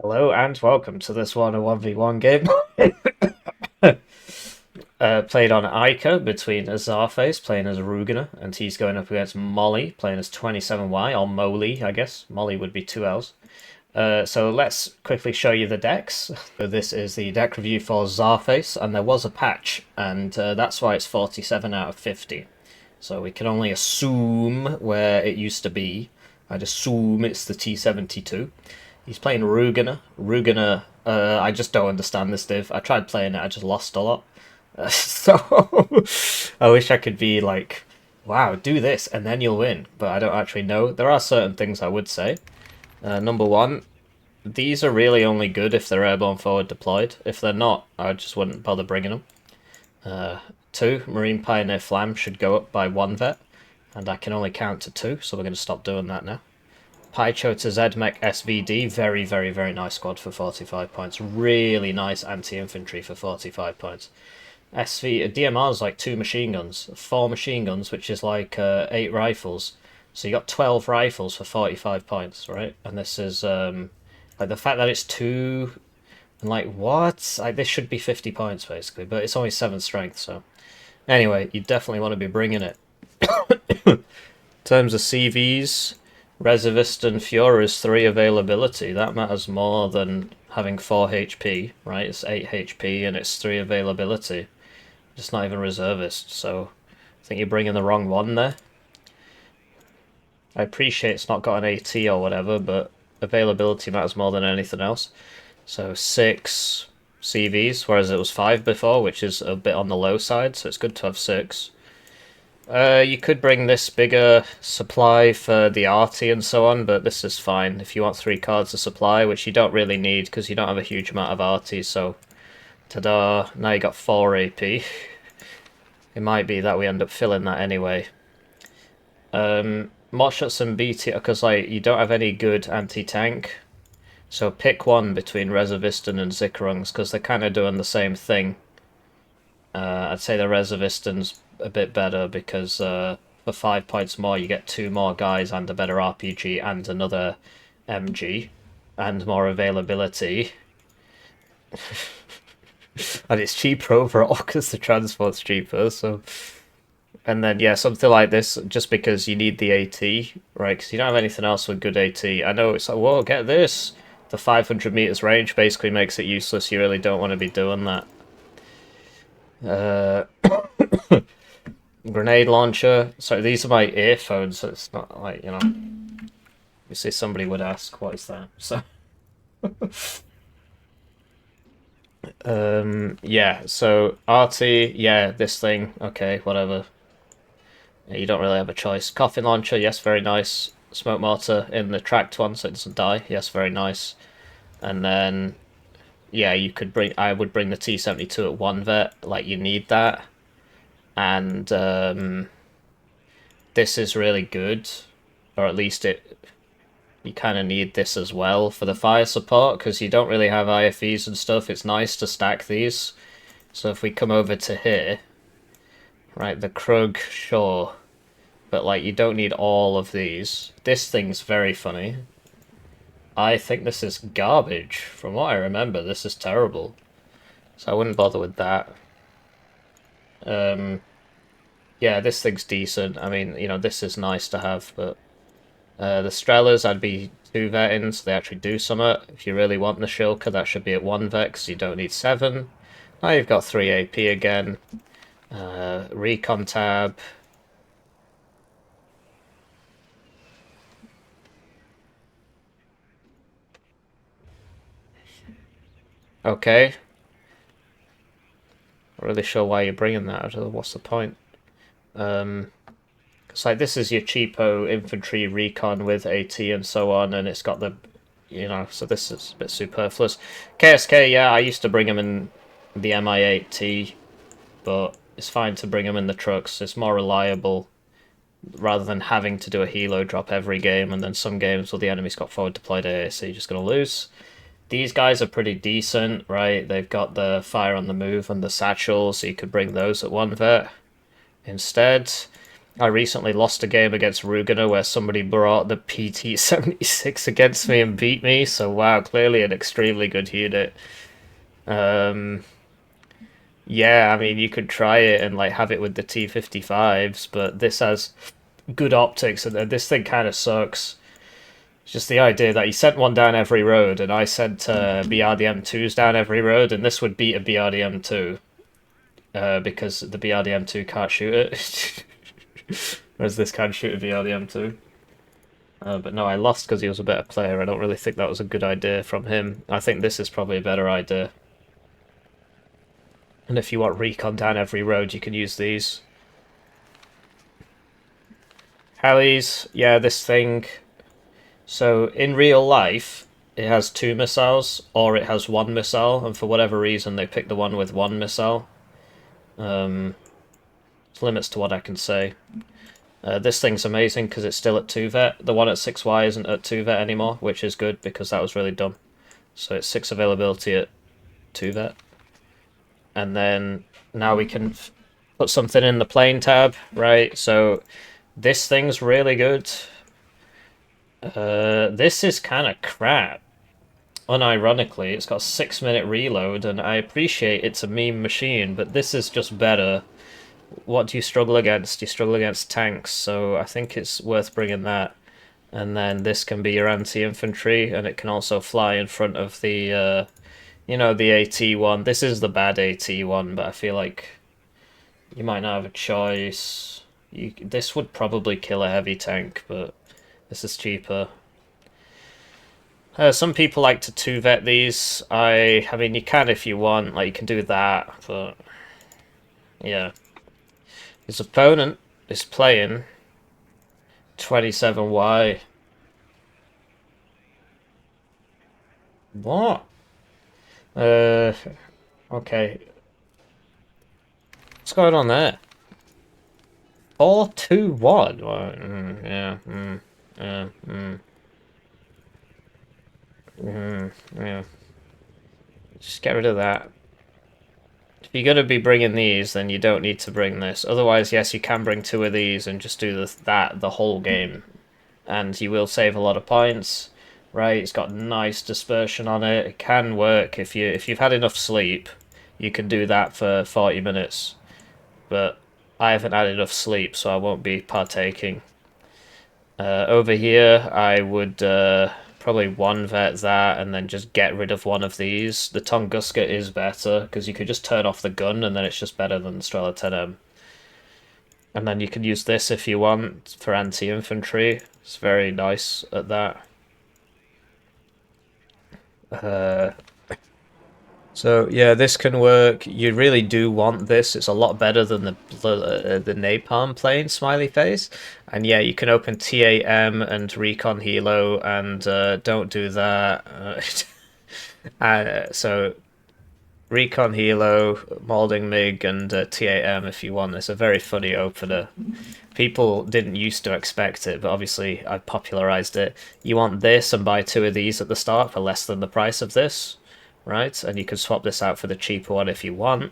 Hello and welcome to this Warno 1v1 game. Played on Eiche between a Czarface playing as Rugener, and he's going up against Moly playing as 27Y, or Moly, I guess. Moly would be two L's. So let's quickly show you the decks. So this is the deck review for Czarface, and there was a patch, and that's why it's 47 out of 50. So we can only assume where it used to be. I'd assume it's the T72. He's playing Rugener. Rugener, I just don't understand this div. I tried playing it, I just lost a lot. So I wish I could be like, wow, do this and then you'll win. But I don't actually know. There are certain things I would say. Number one, these are really only good if they're airborne forward deployed. If they're not, I just wouldn't bother bringing them. Two, Marine Pioneer Flam should go up by one vet. And I can only count to two, so we're going to stop doing that now. Pycho to Zmech SVD, very, very, very nice squad for 45 points. Really nice anti-infantry for 45 points. DMR is like 2 machine guns, 4 machine guns, which is like 8 rifles. So you got 12 rifles for 45 points, right? And this is, like the fact that it's 2, and like, what? Like, this should be 50 points, basically, but it's only 7 strength, so. Anyway, you definitely want to be bringing it. In terms of CVs, Reservist and Fuhrer 3 availability. That matters more than having 4 HP, right? It's 8 HP and it's 3 availability. It's not even Reservist, so I think you're bringing the wrong one there. I appreciate it's not got an AT or whatever, but availability matters more than anything else. So 6 CVs, whereas it was 5 before, which is a bit on the low side, so it's good to have 6. You could bring this bigger supply for the arty and so on, but this is fine if you want 3 cards of supply, which you don't really need because you don't have a huge amount of arty, so ta-da, now you got 4 AP. It might be that we end up filling that anyway. Motshots and BT, because like you don't have any good anti-tank, so pick one between Reservistan and Zikrungs because they're kind of doing the same thing. I'd say the Reservistan's a bit better because for 5 points more you get 2 more guys and a better RPG and another MG and more availability. And it's cheaper overall because the transport's cheaper, so. And then yeah, something like this just because you need the AT, right? Because you don't have anything else with good AT. I know it's like, whoa, get this! The 500 meters range basically makes it useless. You really don't want to be doing that. Grenade launcher. So these are my earphones, so it's not like, you know. You see, somebody would ask, what is that? So. Yeah, so RT, yeah, this thing, okay, whatever. Yeah, you don't really have a choice. Coffin launcher, yes, very nice. Smoke mortar in the tracked one so it doesn't die, yes, very nice. And then, yeah, you could bring, I would bring the T72 at 1 vet, like you need that. And this is really good, or at least you kind of need this as well for the fire support because you don't really have IFEs and stuff. It's nice to stack these. So if we come over to here, right, the Krug, sure, but like you don't need all of these. This thing's very funny. I think this is garbage. From what I remember, this is terrible. So I wouldn't bother with that. Yeah, this thing's decent. I mean, you know, this is nice to have, but the Strellas, I'd be 2 vetting, so they actually do something. If you really want the Shilka, that should be at 1 vet, because you don't need 7. Now you've got 3 AP again. Recon tab. Okay. Not really sure why you're bringing that. What's the point? It's like this is your cheapo infantry recon with AT and so on, and it's got the, you know, so this is a bit superfluous. KSK, yeah, I used to bring them in the MI8T, but it's fine to bring them in the trucks. It's more reliable rather than having to do a helo drop every game, and then some games where the enemy's got forward deployed AA, so you're just going to lose. These guys are pretty decent, right? They've got the fire on the move and the satchels, so you could bring those at 1 vet instead. I recently lost a game against Rugener where somebody brought the PT-76 against me and beat me, so wow, clearly an extremely good unit. Yeah, I mean, you could try it and like have it with the T-55s, but this has good optics, and this thing kind of sucks. It's just the idea that he sent one down every road, and I sent BRDM2s down every road, and this would beat a BRDM2 because the BRDM2 can't shoot it. Whereas this can shoot a BRDM2. But no, I lost because he was a better player. I don't really think that was a good idea from him. I think this is probably a better idea. And if you want recon down every road, you can use these. Helis, yeah, this thing. So in real life, it has 2 missiles, or it has 1 missile, and for whatever reason they picked the one with 1 missile. There's limits to what I can say. This thing's amazing because it's still at 2-vet. The one at 6Y isn't at 2-vet anymore, which is good because that was really dumb. So it's 6 availability at 2-vet. And then now we can put something in the plane tab, right? So this thing's really good. This is kind of crap. Unironically, it's got a 6-minute reload, and I appreciate it's a meme machine, but this is just better. What do you struggle against? You struggle against tanks, so I think it's worth bringing that. And then this can be your anti-infantry, and it can also fly in front of the, you know, the AT-1. This is the bad AT-1, but I feel like you might not have a choice. This would probably kill a heavy tank, but this is cheaper. Some people like to 2-vet these. I mean, you can if you want, like you can do that, but yeah. His opponent is playing 27Y. What? Okay. What's going on there? 4-2-1? Yeah, yeah. Just get rid of that. If you're going to be bringing these, then you don't need to bring this. Otherwise, yes, you can bring 2 of these and just do the whole game. And you will save a lot of points, right? It's got nice dispersion on it. It can work. If you've had enough sleep, you can do that for 40 minutes. But I haven't had enough sleep, so I won't be partaking. Over here, I would probably 1-vet that and then just get rid of one of these. The Tunguska is better because you could just turn off the gun and then it's just better than the Strela 10M. And then you can use this if you want for anti-infantry. It's very nice at that. So yeah, this can work. You really do want this. It's a lot better than the napalm plane smiley face. And yeah, you can open TAM and Recon Helo, and don't do that. So Recon Helo, Molding MiG, and TAM if you want. It's a very funny opener. People didn't used to expect it, but obviously I popularized it. You want this and buy 2 of these at the start for less than the price of this. Right, and you can swap this out for the cheaper one if you want.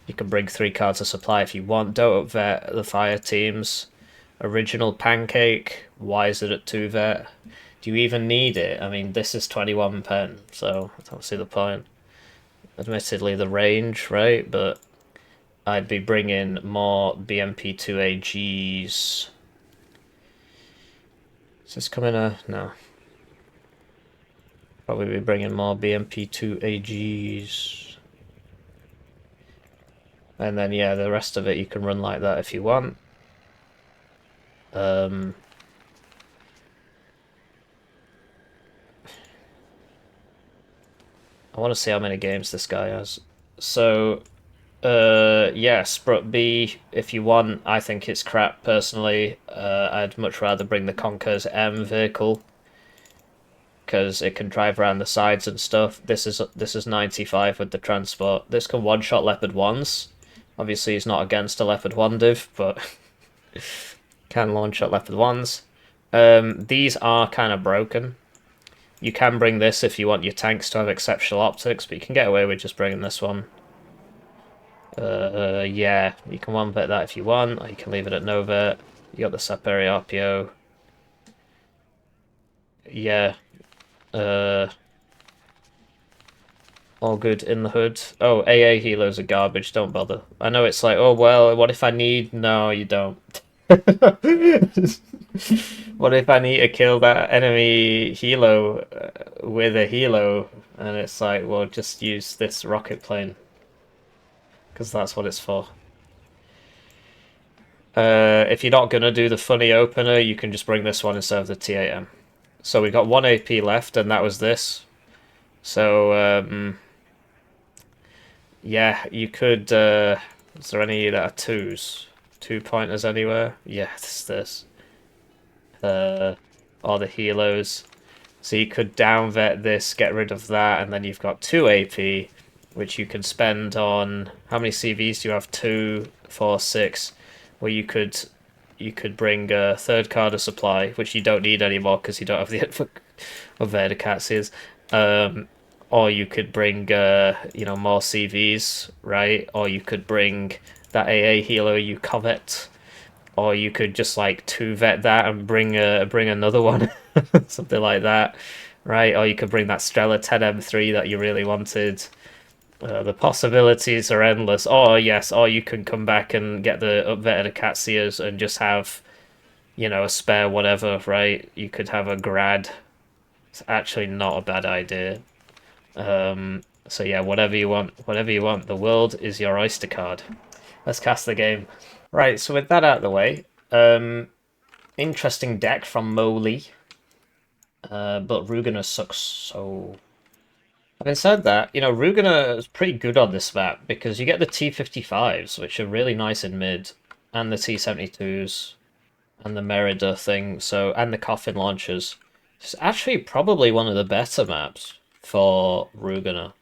You can bring 3 cards of supply if you want. Don't vet the fire teams. Original Pancake, why is it at 2-vet? Do you even need it? I mean, this is 21 pen, so I don't see the point. Admittedly, the range, right, but I'd be bringing more BMP-2AGs. Is this coming no. Probably be bringing more BMP-2AGs. And then, yeah, the rest of it you can run like that if you want. I want to see how many games this guy has. So, yeah, Sprut B, if you want. I think it's crap, personally. I'd much rather bring the Conquer's M vehicle, because it can drive around the sides and stuff. This is 95 with the transport. This can one-shot Leopard 1s. Obviously, he's not against a Leopard 1 div, but can one-shot Leopard 1s. These are kind of broken. You can bring this if you want your tanks to have exceptional optics, but you can get away with just bringing this one. Yeah, you can 1-vet that if you want, or you can leave it at no vet. You got the Saperi RPO. Yeah. All good in the hood. Oh, AA healers are garbage, don't bother. I know it's like, oh well, what if I need... No, you don't. What if I need to kill that enemy helo with a helo? And it's like, well, just use this rocket plane. Because that's what it's for. If you're not going to do the funny opener, you can just bring this one instead of the T8M. So we got 1 AP left, and that was this. So, yeah, you could... is there any that are 2s? 2-pointers anywhere? Yeah, this. Or the helos. So you could down vet this, get rid of that, and then you've got 2 AP, which you can spend on... How many CVs do you have? 2, 4, 6. Where you could bring a third card of supply, which you don't need anymore because you don't have the of Verticats. Or you could bring more CVs, right? Or you could bring that AA healer you covet. Or you could just like 2-vet that and bring another one, something like that, right? Or you could bring that Strela 10M3 that you really wanted. The possibilities are endless. Or yes, or you can come back and get the upvetted Acacias and just have, a spare whatever, right? You could have a grad. It's actually not a bad idea. So yeah, whatever you want. The world is your oyster card. Let's cast the game. Right, so with that out of the way, interesting deck from Moly, but Rugener sucks so... Having said that, Rugener is pretty good on this map because you get the T55s, which are really nice in mid, and the T72s, and the Merida thing, and the Coffin launchers. It's actually probably one of the better maps for Rugener.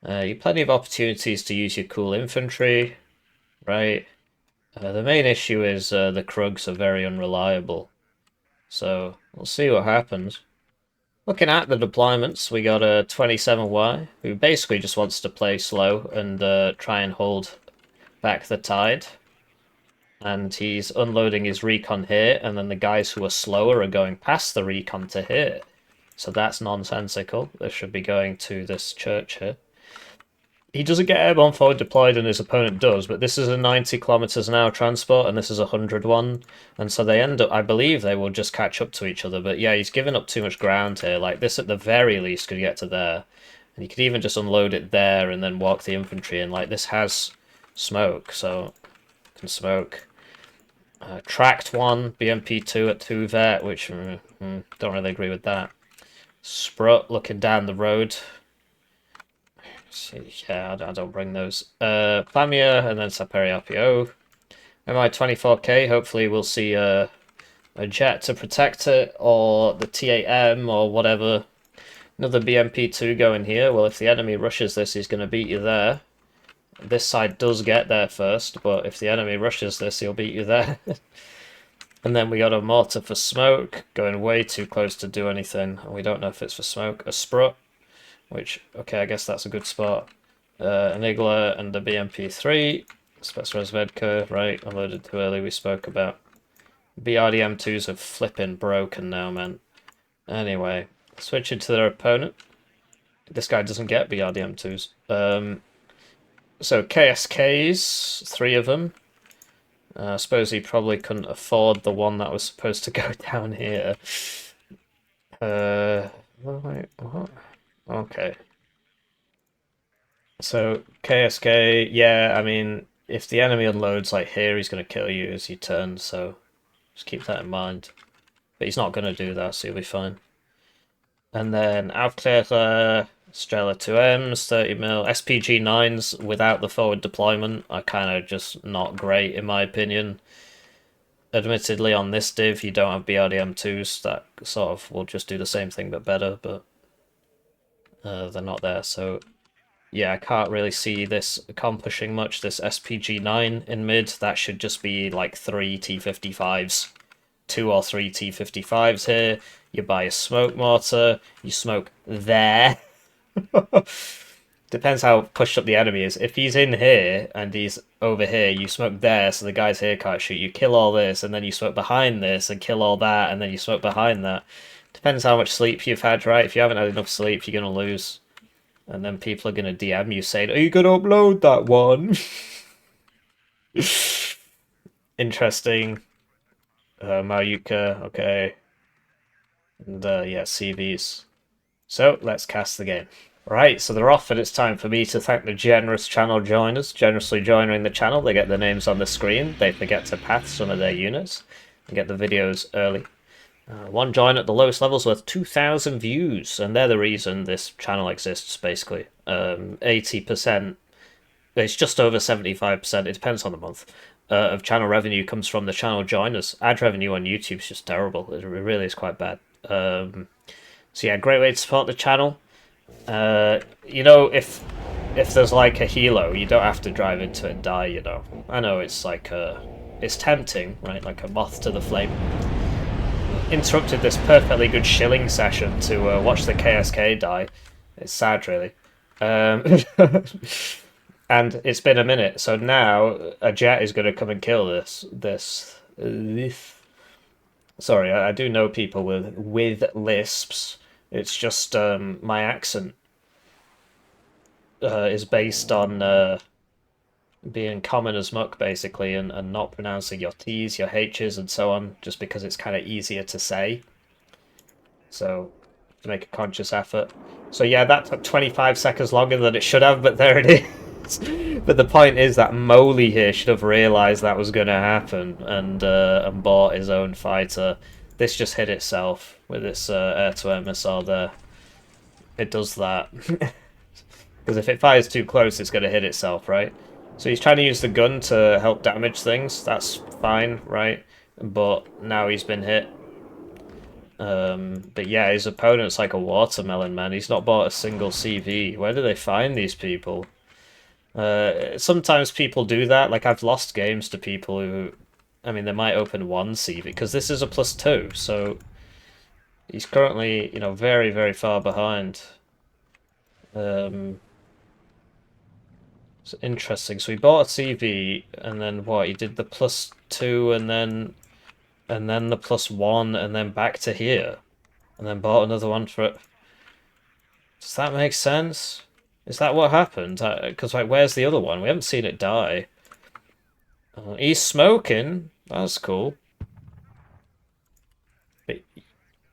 You have plenty of opportunities to use your cool infantry, right? The main issue is the Krugs are very unreliable. So, we'll see what happens. Looking at the deployments, we got a 27Y, who basically just wants to play slow and try and hold back the tide. And he's unloading his recon here, and then the guys who are slower are going past the recon to here. So that's nonsensical. They should be going to this church here. He doesn't get airborne forward deployed and his opponent does, but this is a 90 kilometers an hour transport and this is a 101, and so they end up, I believe they will just catch up to each other, but yeah, he's giving up too much ground here. Like, this at the very least could get to there, and he could even just unload it there and then walk the infantry in. Like, this has smoke, so can smoke. Tracked 1, BMP2 at 2 vet, which don't really agree with that. Sprut looking down the road. Yeah, I don't bring those. Flamia and then Saperi RPO. MI-24K, hopefully we'll see a jet to protect it, or the T8M, or whatever. Another BMP2 going here. Well, if the enemy rushes this, he's going to beat you there. This side does get there first, but if the enemy rushes this, he'll beat you there. And then we got a mortar for smoke, going way too close to do anything. And we don't know if it's for smoke. A Sprut. Which, okay, I guess that's a good spot. An Igla and a BMP3. Spetsnaz Vedka, right, unloaded too early, we spoke about. BRDM2s are flipping broken now, man. Anyway, switching to their opponent. This guy doesn't get BRDM2s. So KSKs, 3 of them. I suppose he probably couldn't afford the one that was supposed to go down here. Wait, what? Okay. So, KSK, yeah, I mean, if the enemy unloads like here, he's going to kill you as you turn, so just keep that in mind. But he's not going to do that, so you'll be fine. And then Aufklärer, Strela 2Ms, 30mm, SPG 9s without the forward deployment are kind of just not great, in my opinion. Admittedly, on this div, you don't have BRDM 2s that sort of will just do the same thing but better, but they're not there, so yeah, I can't really see this accomplishing much. This SPG 9 in mid, that should just be like 3 T55s. 2 or 3 T55s here. You buy a smoke mortar, you smoke there. Depends how pushed up the enemy is. If he's in here and he's over here, you smoke there, so the guys here can't shoot. You kill all this, and then you smoke behind this, and kill all that, and then you smoke behind that. Depends how much sleep you've had, right? If you haven't had enough sleep, you're gonna lose. And then people are gonna DM you saying, "Are you gonna upload that one?" Interesting. Mayuka, okay. And yeah, CVs. So let's cast the game. Right, so they're off, and it's time for me to thank the generous channel joiners. Generously joining the channel, they get their names on the screen. They forget to path some of their units and get the videos early. One join at the lowest levels worth 2,000 views, and they're the reason this channel exists, basically. 80%, it's just over 75%, it depends on the month, of channel revenue comes from the channel joiners. Ad revenue on YouTube is just terrible. It really is quite bad. So yeah, great way to support the channel. You know, if there's like a helo, you don't have to drive into it and die, you know. I know it's like it's tempting, right? Like a moth to the flame. Interrupted this perfectly good shilling session to watch the KSK die. It's sad, really. And it's been a minute, so now a jet is going to come and kill this. Sorry, I do know people with lisps. It's just my accent is based on being common as muck, basically, and not pronouncing your T's, your H's, and so on, just because it's kind of easier to say. So, to make a conscious effort. So yeah, that took 25 seconds longer than it should have, but there it is. But the point is that Moly here should have realised that was going to happen and bought his own fighter. This just hit itself with this air-to-air missile there. It does that. Because if it fires too close, it's going to hit itself, right? So he's trying to use the gun to help damage things. That's fine, right? But now he's been hit. But yeah, his opponent's like a watermelon, man. He's not bought a single CV. Where do they find these people? Sometimes people do that. Like, I've lost games to people who... I mean, they might open one CV, because this is a +2, so... He's currently, you know, very, very far behind. It's interesting. So he bought a CV, and then what? He did the +2, and then the +1, and then back to here, and then bought another one for it. Does that make sense? Is that what happened? Because like, where's the other one? We haven't seen it die. He's smoking. That's cool. But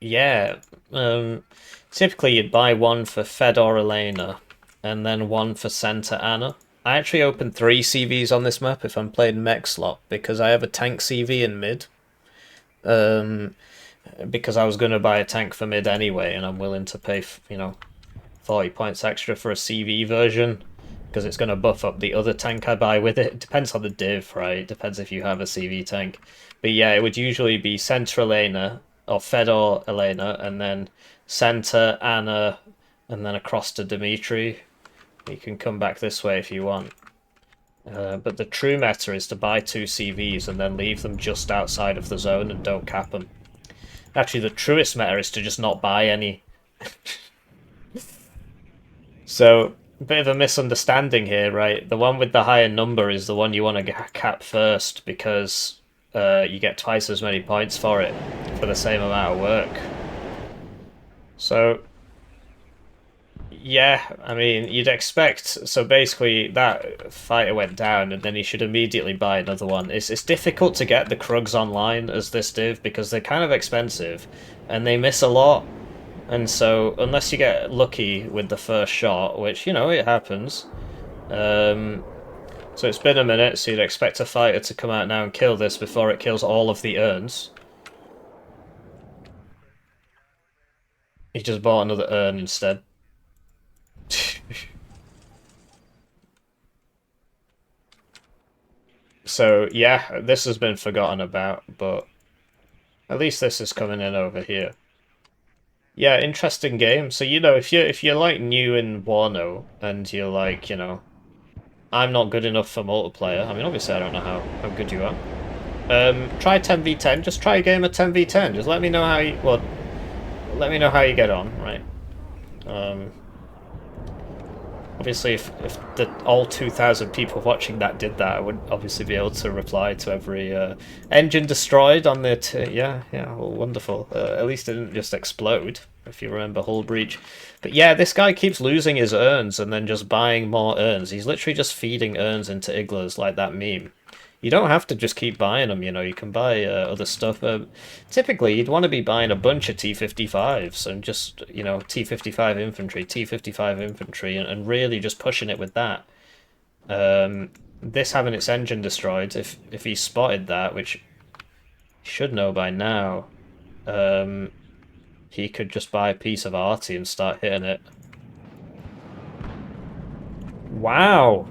yeah, typically you'd buy one for Fedor Elena, and then one for Center Anna. I actually opened 3 CVs on this map if I'm playing mech slot, because I have a tank CV in mid. Because I was going to buy a tank for mid anyway, and I'm willing to pay, you know, 40 points extra for a CV version, because it's going to buff up the other tank I buy with it. It depends on the div, right? It depends if you have a CV tank. But yeah, it would usually be Center Elena, or Fedor Elena, and then Center Anna, and then across to Dimitri. You can come back this way if you want. But the true meta is to buy 2 CVs and then leave them just outside of the zone and don't cap them. Actually, the truest meta is to just not buy any. So, a bit of a misunderstanding here, right? The one with the higher number is the one you want to cap first, because you get twice as many points for it, for the same amount of work. So... yeah, I mean, you'd expect... so basically, that fighter went down, and then he should immediately buy another one. It's difficult to get the Krugs online as this div, because they're kind of expensive, and they miss a lot. And so, unless you get lucky with the first shot, which, you know, it happens. So it's been a minute, so you'd expect a fighter to come out now and kill this before it kills all of the urns. He just bought another urn instead. So yeah, this has been forgotten about, but at least this is coming in over here. Yeah, interesting game. So, you know, if you're like new in Warno and you're like, you know, I'm not good enough for multiplayer. I mean, obviously I don't know how good you are. Try 10v10. Just try a game of 10v10. Just let me know how you let me know how you get on, right? Obviously, if all 2,000 people watching that did that, I would obviously be able to reply to every engine destroyed on the... yeah, well, wonderful. At least it didn't just explode, if you remember Hull Breach. But yeah, this guy keeps losing his urns and then just buying more urns. He's literally just feeding urns into igloos like that meme. You don't have to just keep buying them, you know, you can buy other stuff. Typically, you'd want to be buying a bunch of T-55s and just, you know, T-55 infantry, T-55 infantry, and really just pushing it with that. This having its engine destroyed, if he spotted that, which he should know by now, he could just buy a piece of arty and start hitting it. Wow!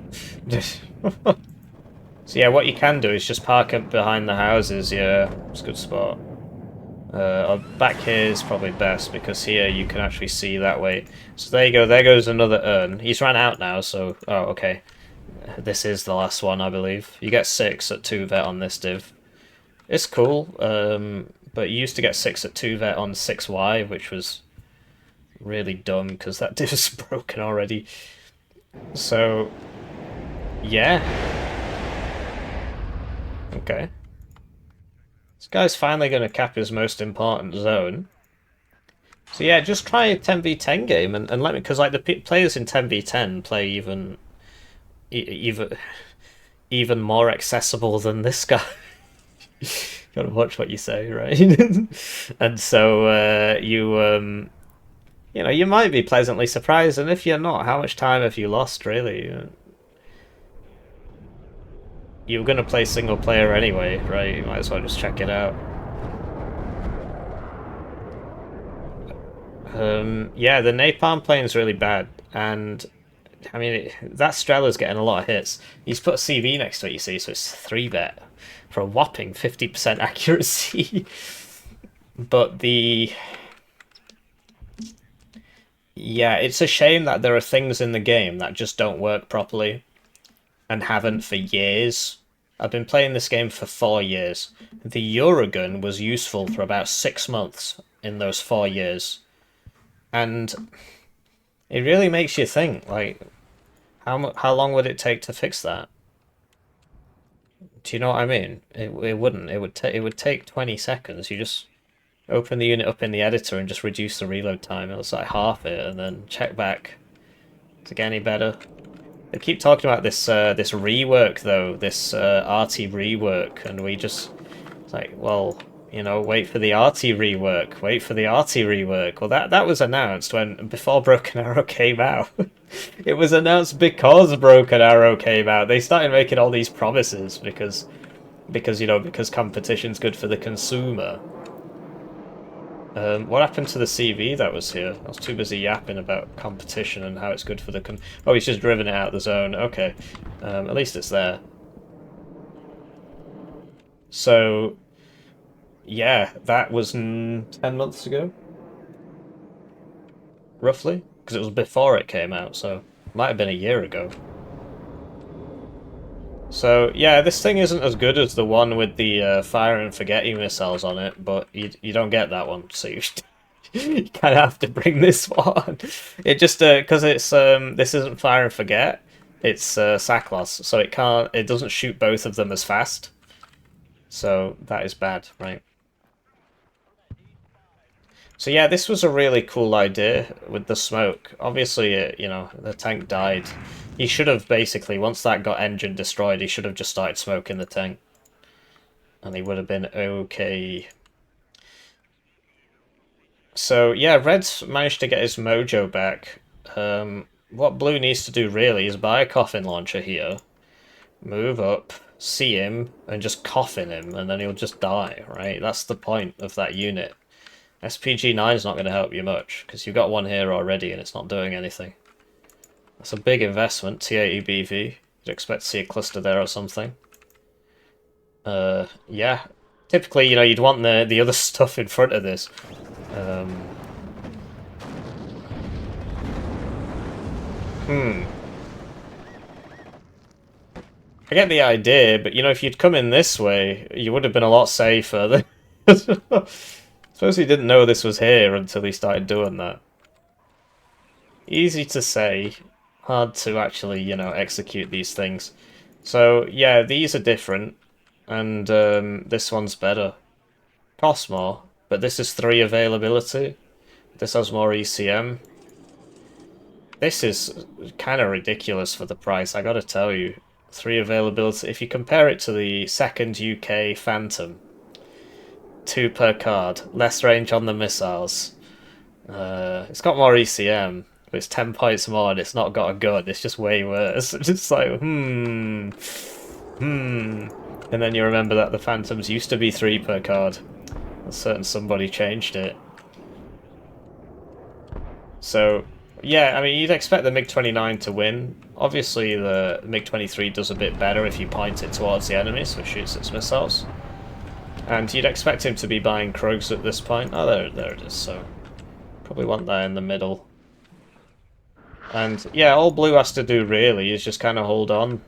So yeah, what you can do is just park up behind the houses, yeah, it's a good spot. Back here is probably best, because here you can actually see that way. So there you go, there goes another urn. He's ran out now, so... oh, okay. This is the last one, I believe. You get 6 at 2 vet on this div. It's cool, but you used to get 6 at 2 vet on 6Y, which was really dumb, because that div is broken already. So, yeah. Okay. This guy's finally going to cap his most important zone. So yeah, just try a 10v10 game and let me... because like the players in 10v10 play even more accessible than this guy. Gotta watch what you say, right? And so you know, you might be pleasantly surprised, and if you're not, how much time have you lost, really? You were going to play single player anyway, right? You might as well just check it out. Yeah, the napalm plane's really bad, and I mean, that Strella's getting a lot of hits. He's put a CV next to it, you see, so it's 3-bet for a whopping 50% accuracy. But yeah, it's a shame that there are things in the game that just don't work properly. And haven't for years. I've been playing this game for 4 years. The Eurogun was useful for about 6 months in those 4 years. And it really makes you think, like, how long would it take to fix that? Do you know what I mean? It wouldn't. It would take 20 seconds. You just open the unit up in the editor and just reduce the reload time. It's like half it, and then check back. Does it get any better? They keep talking about this this rework though, this RT rework, and we just... it's like, well, you know, wait for the RT rework, wait for the RT rework. Well, that was announced before Broken Arrow came out. It was announced because Broken Arrow came out. They started making all these promises because you know, because competition's good for the consumer. What happened to the CV that was here? I was too busy yapping about competition and how it's good for the oh, he's just driven it out of the zone. Okay. At least it's there. So, yeah, that was 10 months ago? Roughly? Because it was before it came out, so it might have been a year ago. So, yeah, this thing isn't as good as the one with the fire and forget you missiles on it, but you don't get that one, so you kind of have to bring this one. It just, because it's, this isn't fire and forget, it's sack loss, so it doesn't shoot both of them as fast. So, that is bad, right? So yeah, this was a really cool idea with the smoke. Obviously, you know, the tank died. He should have basically, once that got engine destroyed, he should have just started smoking the tank. And he would have been okay. So yeah, Red's managed to get his mojo back. What Blue needs to do really is buy a coffin launcher here. Move up, see him, and just coffin him, and then he'll just die, right? That's the point of that unit. SPG-9 is not going to help you much, because you've got one here already and it's not doing anything. That's a big investment, T80BV. You'd expect to see a cluster there or something. Yeah. Typically, you know, you'd want the other stuff in front of this. I get the idea, but, you know, if you'd come in this way, you would have been a lot safer. Suppose he didn't know this was here until he started doing that. Easy to say, hard to actually, you know, execute these things. So yeah, these are different, and this one's better. Costs more, but this is 3 availability. This has more ECM. This is kind of ridiculous for the price, I gotta tell you. 3 availability. If you compare it to the second UK Phantom, 2 per card, less range on the missiles. It's got more ECM, but it's 10 points more and it's not got a gun. It's just way worse. It's just like, hmm. And then you remember that the Phantoms used to be 3 per card. A certain somebody changed it. So, yeah, I mean, you'd expect the MiG-29 to win. Obviously, the MiG-23 does a bit better if you point it towards the enemy, so it shoots its missiles. And you'd expect him to be buying Krugs at this point. Oh, there it is, so... Probably want that in the middle. And, yeah, all Blue has to do, really, is just kind of hold on.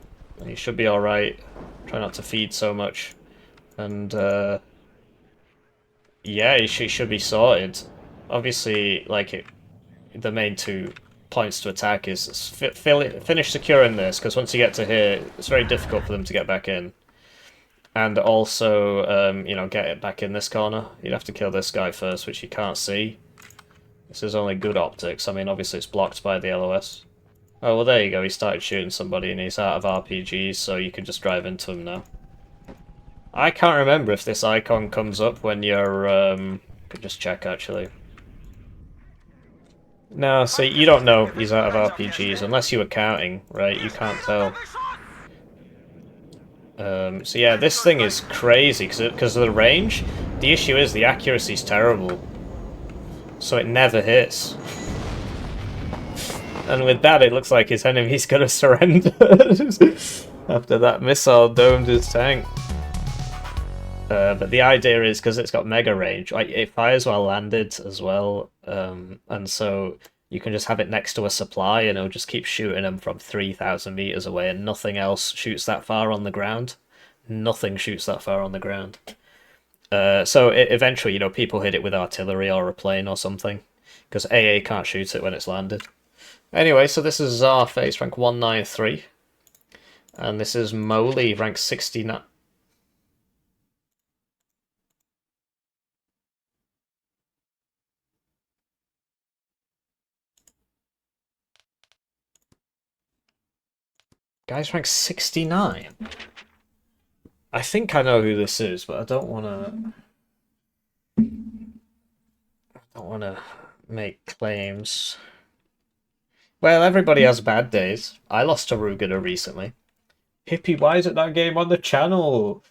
He should be alright. Try not to feed so much. And, yeah, he should be sorted. Obviously, like, the main 2 points to attack is finish securing this, because once you get to here, it's very difficult for them to get back in. And also, you know, get it back in this corner. You'd have to kill this guy first, which you can't see. This is only good optics. I mean, obviously it's blocked by the LOS. Oh, well, there you go. He started shooting somebody and he's out of RPGs, so you can just drive into him now. I can't remember if this icon comes up when you're... could just check, actually. No, so you don't know he's out of RPGs, unless you were counting, right? You can't tell. So yeah, this thing is crazy, because of the range. The issue is the accuracy's terrible. So it never hits. And with that, it looks like his enemy's gonna surrender after that missile domed his tank. But the idea is, because it's got mega range, like, it fires while landed as well, and so you can just have it next to a supply and it'll just keep shooting them from 3,000 meters away, and nothing else shoots that far on the ground. Nothing shoots that far on the ground. So eventually, you know, people hit it with artillery or a plane or something, because AA can't shoot it when it's landed. Anyway, so this is Czarface, rank 193, and this is Moly, rank 69. Guy's rank 69. I think I know who this is, but I don't want to make claims. Well, everybody has bad days. I lost to Rugener recently. Hippie, why isn't that game on the channel?